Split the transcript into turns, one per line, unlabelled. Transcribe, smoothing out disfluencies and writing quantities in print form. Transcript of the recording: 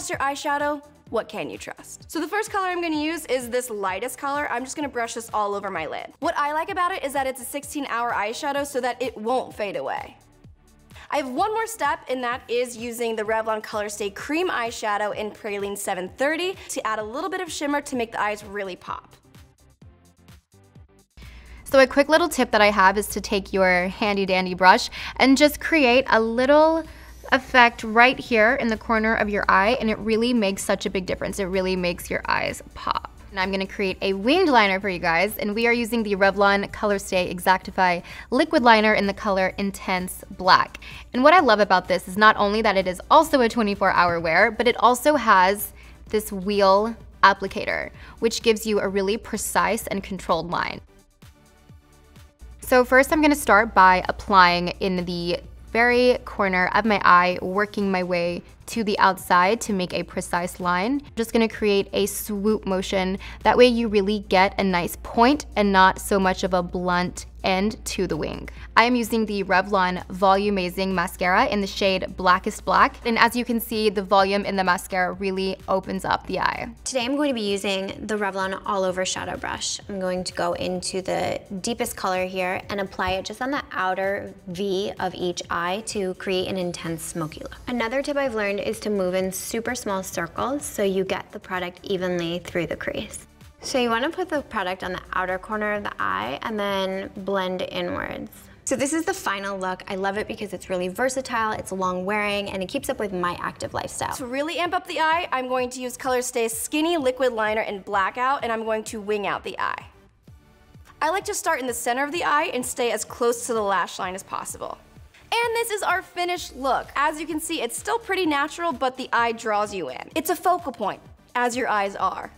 trust your eyeshadow? What can you trust? So the first color I'm gonna use is this lightest color. I'm just gonna brush this all over my lid. What I like about it is that it's a 16-hour eyeshadow so that it won't fade away. I have one more step, and that is using the Revlon ColorStay Cream eyeshadow in Praline 730 to add a little bit of shimmer to make the eyes really pop.
So a quick little tip that I have is to take your handy dandy brush and just create a little effect right here in the corner of your eye, and it really makes such a big difference. It really makes your eyes pop. And I'm gonna create a winged liner for you guys, and we are using the Revlon ColorStay Exactify liquid liner in the color Intense Black. And what I love about this is not only that it is also a 24-hour wear, but it also has this wheel applicator, which gives you a really precise and controlled line. So first I'm gonna start by applying in the very corner of my eye, working my way to the outside to make a precise line. I'm just gonna create a swoop motion. That way you really get a nice point and not so much of a blunt end to the wing. I am using the Revlon Volumizing Mascara in the shade Blackest Black. And as you can see, the volume in the mascara really opens up the eye.
Today I'm going to be using the Revlon All Over Shadow Brush. I'm going to go into the deepest color here and apply it just on the outer V of each eye to create an intense smoky look. Another tip I've learned is to move in super small circles so you get the product evenly through the crease. So you want to put the product on the outer corner of the eye and then blend inwards. So this is the final look. I love it because it's really versatile, it's long wearing, and it keeps up with my active lifestyle.
To really amp up the eye, I'm going to use ColorStay's Skinny Liquid Liner in Blackout, and I'm going to wing out the eye. I like to start in the center of the eye and stay as close to the lash line as possible. And this is our finished look. As you can see, it's still pretty natural, but the eye draws you in. It's a focal point, as your eyes are.